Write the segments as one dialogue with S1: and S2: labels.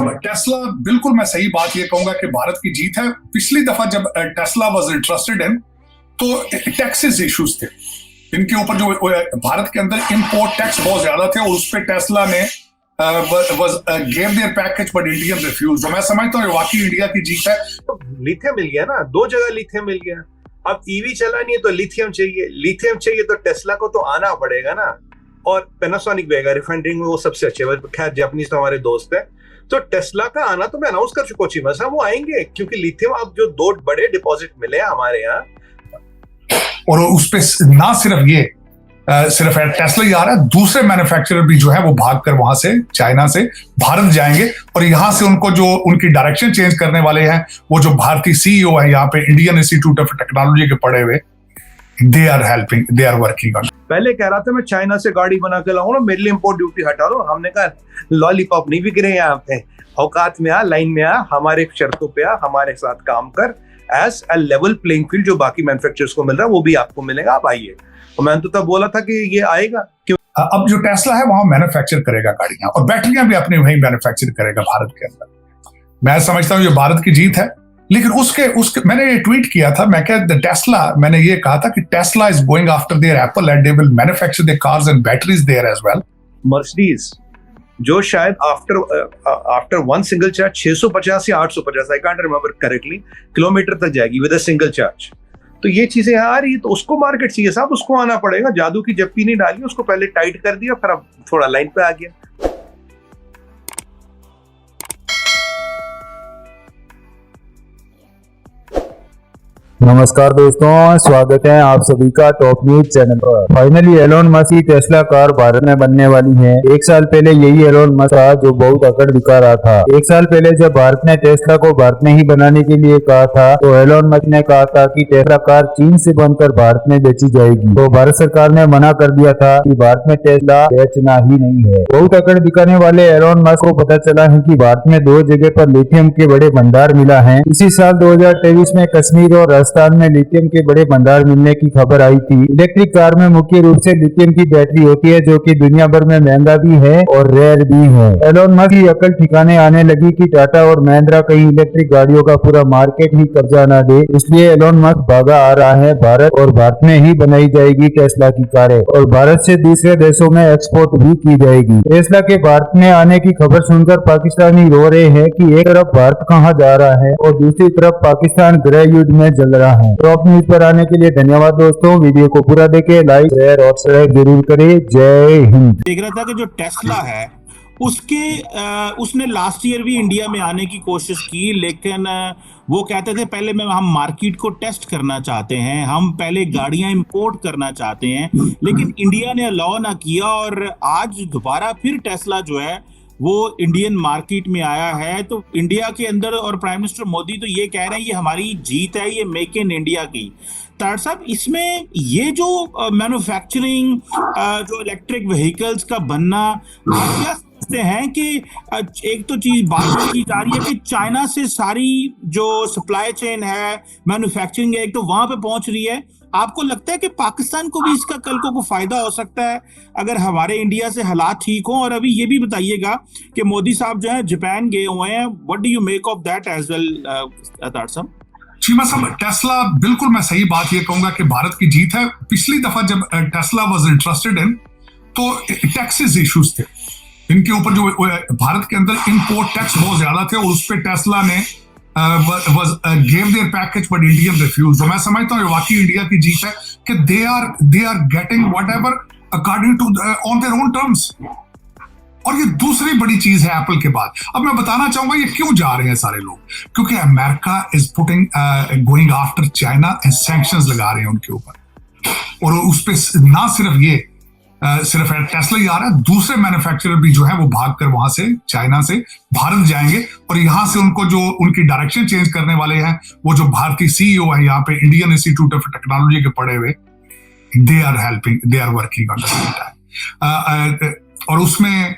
S1: साहब, टेस्ला बिल्कुल मैं सही बात ये कहूंगा कि भारत की जीत है। पिछली दफा जब टेस्ला वाज इंटरेस्टेड इन तो टैक्सेस इश्यूज थे इनके ऊपर, जो भारत के अंदर इंपोर्ट टैक्स बहुत ज्यादा थे और उस पर टेस्ला ने gave their package but Indian refuse. मैं समझता हूँ वाकई इंडिया की जीत है।
S2: तो लिथियम मिल गया ना, दो जगह लिथियम मिल गया। अब ईवी चला नहीं है तो लिथियम चाहिए तो टेस्ला को तो आना पड़ेगा ना। और पैनासोनिक भी आएगा, रिफाइनरिंग में वो सबसे अच्छे, खैर जापानीज तो हमारे दोस्त है। तो टेस्ला का आना तो मैं अनाउंस कर चुका हूँ चीमा साहब, वो आएंगे क्योंकि लिथियम अब जो दो बड़े डिपॉजिट मिले हैं हमारे यहाँ।
S1: और उस पे ना सिर्फ ये सिर्फ टेस्ला ही आ रहा है, दूसरे मैन्युफैक्चरर भी जो है वो भाग कर वहां से चाइना से भारत जाएंगे और यहां से उनको जो उनकी डायरेक्शन चेंज करने वाले हैं वो जो भारतीय सीईओ है यहाँ पे इंडियन इंस्टीट्यूट ऑफ टेक्नोलॉजी के पढ़े हुए, दे आर वर्किंग ऑन।
S2: पहले कह रहा था मैं चाइना से गाड़ी बना के लाऊंगा, मेरे लिए इंपोर्ट ड्यूटी हटा दो। हमने कहा लॉलीपॉप नहीं बिक रहे यहाँ पे, औकात में आ, लाइन में आ, हमारे शर्तों पे आ, हमारे साथ काम कर, as a level playing field जो बाकी मैन्युफैक्चरर्स को मिल रहा है वो भी आपको मिलेगा, आप आइए। और मैंने तो तब बोला था कि ये आएगा। क्यों?
S1: अब जो टेस्ला है वहां मैन्युफैक्चर करेगा गाड़ियां और बैटरियां भी अपनी वहीं मैन्युफैक्चर करेगा भारत के अंदर। मैं समझता हूँ ये भारत की जीत है। लेकिन उसके मैंने ये ट्वीट किया था, मैं क्या टेस्ला, मैंने ये कहा था कि Tesla is going after their Apple and they will manufacture their cars and batteries there as well.
S2: Mercedes जो शायद आफ्टर वन सिंगल चार्ज 650 या 850, I can't remember correctly, kilometre तक जाएगी विद अ सिंगल चार्ज। तो ये चीजें आ रही है तो उसको मार्केट चाहिए साहब, उसको आना पड़ेगा। जादू की जप्पी नहीं डाली, उसको पहले टाइट कर दिया, फिर अब थोड़ा लाइन पे आ गया।
S3: नमस्कार दोस्तों, स्वागत है आप सभी का टॉप न्यूज चैनल पर। फाइनली एलोन मस्क की टेस्ला कार भारत में बनने वाली है। एक साल पहले यही एलोन मस्क था जो बहुत अकड़ दिखा रहा था। एक साल पहले जब भारत ने टेस्ला को भारत में ही बनाने के लिए कहा था तो एलोन मस्क ने कहा था कि टेस्ला कार चीन से बनकर भारत में बेची जाएगी। तो भारत सरकार ने मना कर दिया था कि भारत में टेस्ला बेचना ही नहीं है। बहुत अकड़ दिखाने वाले एलोन मस्क को पता चला है कि भारत में दो जगह पर लिथियम के बड़े भंडार मिला है। इसी साल 2023 में कश्मीर और राजस्थान में लिथियम के बड़े भंडार मिलने की खबर आई थी। इलेक्ट्रिक कार में मुख्य रूप से लिथियम की बैटरी होती है जो कि दुनिया भर में महंगा भी है और रेयर भी है। एलोन मस्क की अकल ठिकाने आने लगी कि टाटा और महिंद्रा कहीं इलेक्ट्रिक गाड़ियों का पूरा मार्केट ही कब्जा न दे, इसलिए एलोन मस्क भागा आ रहा है भारत और भारत में ही बनाई जाएगी टेस्ला की कारें और भारत से दूसरे देशों में एक्सपोर्ट भी की जाएगी। टेस्ला के भारत में आने की खबर सुनकर पाकिस्तानी रो रहे हैं कि एक तरफ भारत कहाँ जा रहा है और दूसरी तरफ पाकिस्तान गृह युद्ध में जल रहा है। टॉप न्यूज पर आने के लिए धन्यवाद दोस्तों। वीडियो को पूरा देखें, लाइक शेयर और सब्सक्राइब जरूर करें। जय हिंद।
S4: देख रहा था कि जो टेस्ला है उसने लास्ट ईयर भी इंडिया में आने की कोशिश की, लेकिन वो कहते थे पहले हम मार्केट को टेस्ट करना चाहते हैं, हम पहले गाड़ियां इंपोर्ट करना चाहते हैं, लेकिन इंडिया ने अलाउ ना किया। और आज दोबारा फिर टेस्ला जो है वो इंडियन मार्केट में आया है। तो इंडिया के अंदर और प्राइम मिनिस्टर मोदी तो ये कह रहे हैं ये हमारी जीत है, ये मेक इन इंडिया की। तार साहब, इसमें ये जो मैन्युफैक्चरिंग जो इलेक्ट्रिक व्हीकल्स का बनना, आप क्या समझते हैं कि एक तो बात की जा रही है कि चाइना से सारी जो सप्लाई चेन है, मैन्युफैक्चरिंग है, एक तो वहां पे पहुंच रही है। आपको लगता है कि पाकिस्तान को भी इसका कल को फायदा हो सकता है अगर हमारे इंडिया से हालात ठीक हो? और अभी ये भी बताइएगा कि मोदी साहब जो है जापान गए हुए हैं, what do you make of that as well?
S1: Cheema sahab, Tesla बिल्कुल मैं सही बात ये कहूंगा कि भारत की जीत है। पिछली दफा जब टेस्ला वाज इंटरेस्टेड इन तो टैक्सेस इश्यूज थे इनके ऊपर, जो भारत के अंदर इंपोर्ट टैक्स बहुत ज्यादा थे और उस पर टेस्ला ने gave their package but Indian refused। मैं समझता हूँ वाकई इंडिया की जीत है कि they are getting whatever according to on their own terms। और ये दूसरी बड़ी चीज है एप्पल के बाद। अब मैं बताना चाहूंगा ये क्यों जा रहे हैं सारे लोग, क्योंकि America is putting going after China and sanctions लगा रहे हैं उनके ऊपर। और उस पर ना सिर्फ ये सिर्फ टेस्ला ही आ रहा है, दूसरे मैन्युफैक्चरर भी जो है वो भाग कर वहां से चाइना से भारत जाएंगे और यहां से उनको जो उनकी डायरेक्शन चेंज करने वाले हैं वो जो भारतीय सीईओ है यहाँ पे इंडियन इंस्टीट्यूट ऑफ टेक्नोलॉजी के पढ़े हुए, they are working on the same time. और उसमें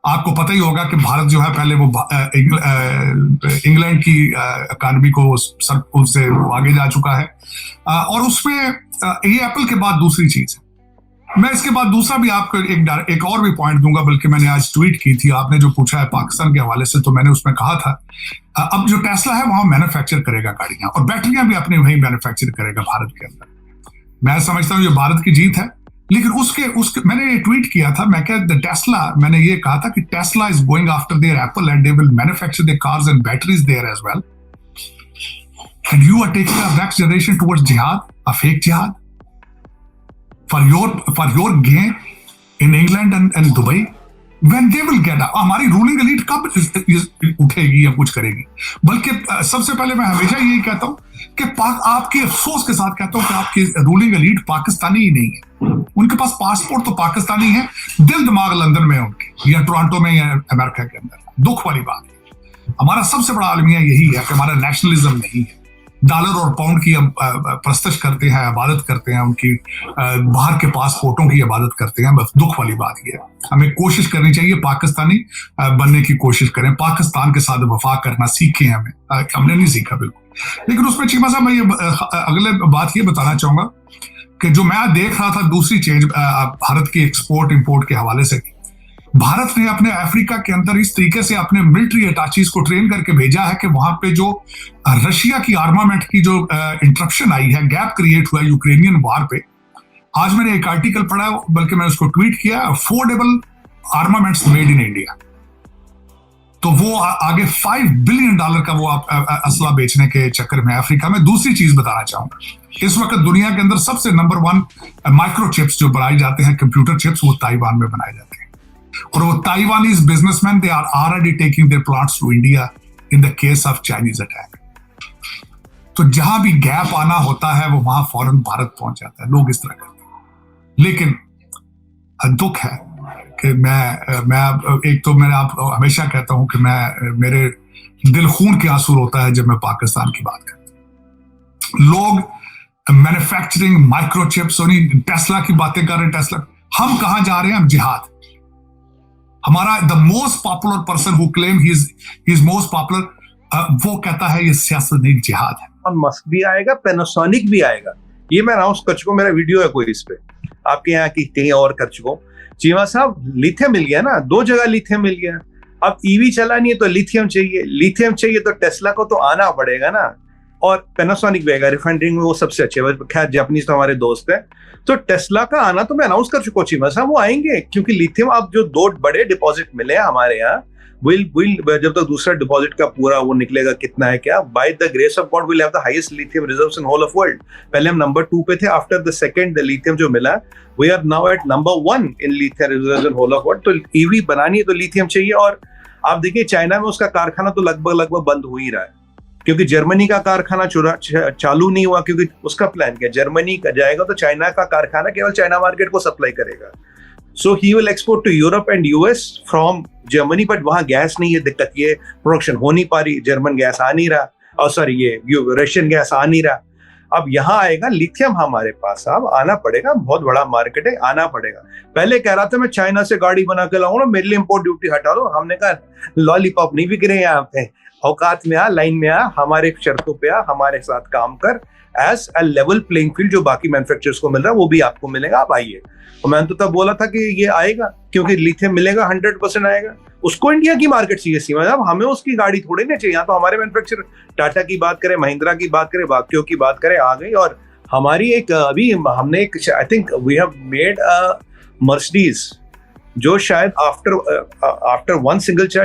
S1: आपको पता ही होगा कि भारत जो है पहले वो इंग्लैंड की इकॉनमी को उससे आगे जा चुका है। और उसमें ये एप्पल के बाद दूसरी चीज है, मैं इसके बाद दूसरा भी आपको एक और भी पॉइंट दूंगा, बल्कि मैंने आज ट्वीट की थी, आपने जो पूछा है पाकिस्तान के हवाले से, तो मैंने उसमें कहा था अब जो टेस्ला है वहां मैन्युफैक्चर करेगा गाड़ियां, और बैटरियां भी अपने वहीं मैन्युफैक्चर करेगा भारत के अंदर। मैं समझता हूं ये भारत की जीत है, लेकिन उसके मैंने ये ट्वीट किया था, मैं क्या टेस्ला, मैंने ये कहा था कि Tesla is going after their Apple and they will manufacture their cars and batteries there as well, and you are taking a next generation towards jihad, a fake jihad for your gain in England and Dubai, when they will get up, हमारी ruling elite कब उठेगी या कुछ करेगी? बल्कि सबसे पहले मैं हमेशा यही कहता हूं कि आपके अफसोस के साथ कहता हूं कि आपकी रूलिंग एलीट पाकिस्तानी ही नहीं है। उनके पास पासपोर्ट तो पाकिस्तानी है, दिल दिमाग लंदन में है उनके, या टोरंटो में, या अमेरिका के अंदर। दुख वाली बात है। हमारा सबसे बड़ा आलमिया यही है कि हमारा नेशनलिज्म नहीं है। डॉलर और पाउंड की परस्तश करते हैं, इबादत करते हैं, उनकी बाहर के पासपोर्टों की इबादत करते हैं। बस दुख वाली बात यह है, हमें कोशिश करनी चाहिए, पाकिस्तानी बनने की कोशिश करें, पाकिस्तान के साथ वफा करना सीखें। हमने नहीं सीखा बिल्कुल। लेकिन उसमें चीमा साहब, मैं ये अगले बात ये बताना चाहूंगा कि जो मैं देख रहा था दूसरी चेंज भारत की एक्सपोर्ट इंपोर्ट के हवाले से, भारत ने अपने अफ्रीका के अंदर इस तरीके से अपने मिलिट्री अटैचीज को ट्रेन करके भेजा है कि वहां पे जो रशिया की आर्मामेंट की जो इंटरप्शन आई है, गैप क्रिएट हुआ यूक्रेनियन वार पे। आज मैंने एक आर्टिकल पढ़ा, बल्कि मैं उसको ट्वीट किया, affordable armaments made in India. तो वो आगे $5 बिलियन का वो असला बेचने के चक्कर में अफ्रीका में। दूसरी चीज बताना चाहूंगा, इस वक्त दुनिया के अंदर सबसे नंबर 1 माइक्रो चिप्स जो बनाए जाते हैं, कंप्यूटर चिप्स, वो ताइवान में बनाए जाते हैं। और वो Taiwanese businessman, they are already taking their plants to India in the case of Chinese attack. तो जहां भी गैप आना होता है वो वहां फौरन भारत पहुंच जाता है। लोग इस तरह करते हैं। लेकिन दुख है कि मैं एक तो मैंने आप हमेशा कहता हूं कि मेरे दिल खून के आंसू होता है जब मैं पाकिस्तान की बात करता हूं। लोग मैन्युफैक्चरिंग माइक्रोचिप्स, टेस्ला की बातें कर रहे हैं। टेस्ला, हम कहां जा रहे हैं? हम जिहाद। हमारा the most popular person who claim he is most popular, वो कहता है ये सियासत नहीं, जिहाद है।
S2: और मस्क भी आएगा, पैनासोनिक भी आएगा। ये मैं अनाउंस कर चुका हूं, मेरा वीडियो है कोई इस पे, आपके यहाँ की कहीं और कर चुका हूं। चीमा साहब, लिथियम मिल गया ना, 2 जगह लिथियम मिल गया। अब ईवी चलानी है तो लिथियम चाहिए, लिथियम चाहिए तो टेस्ला को तो आना पड़ेगा ना। और पैनासोनिक भी आएगा, रिफाइनरिंग में वो सबसे अच्छे, खैर जापानीज तो हमारे दोस्त हैं। तो टेस्ला का आना तो मैं अनाउंस कर चुका हूं चीमा साहब, वो आएंगे, क्योंकि लिथियम अब जो 2 बड़े डिपॉजिट मिले हैं हमारे यहाँ, जब तक दूसरा डिपॉजिट का पूरा वो निकलेगा कितना है क्या, by the grace of God will have the highest lithium reserves in whole of world. पहले हम नंबर 2 पे थे, after the second the lithium जो मिला, we are now at number 1 in lithium reserves in whole of world. तो EV बनानी है तो लिथियम चाहिए। और आप देखिए चाइना में उसका कारखाना तो लगभग बंद हो ही रहा है, क्योंकि जर्मनी का कारखाना चालू नहीं हुआ, क्योंकि उसका प्लान क्या, जर्मनी का जाएगा तो चाइना का कारखाना केवल चाइना मार्केट को सप्लाई करेगा। So he will export to Europe and US from Germany, but वहां गैस नहीं है, दिक्कत ये प्रोडक्शन हो नहीं पा रही, जर्मन गैस आ नहीं रहा, और सॉरी ये रशियन गैस आ नहीं रहा। अब यहाँ आएगा लिथियम हमारे पास, अब आना पड़ेगा, बहुत बड़ा मार्केट है, आना पड़ेगा। पहले कह रहा था मैं चाइना से गाड़ी बना के लाऊंगा, मेरे लिए इंपोर्ट ड्यूटी हटा दो। हमने कहा लॉलीपॉप नहीं बिक रहे यहाँ पे, औकात में आ, लाइन में आ, हमारे शर्तों पे आ, हमारे साथ काम कर, as a level playing field. जो बाकी मैन्युफैक्चरर्स को मिल रहा है वो भी आपको मिलेगा, आप आइए। और मैंने तो तब बोला था कि ये आएगा, क्योंकि लिथियम मिलेगा, 100% आएगा। उसको इंडिया की मार्केट चाहिए सीमा साहब, हमें उसकी गाड़ी थोड़ी ना चाहिए। यहाँ तो हमारे मैन्युफैक्चरर, टाटा की बात करें, महिंद्रा की बात करें, बाकियों की बात करें, आ गई। और हमारी एक अभी हमने एक, I think we have made a Mercedes, जो शायद आफ्टर 1 सिंगल चार्ज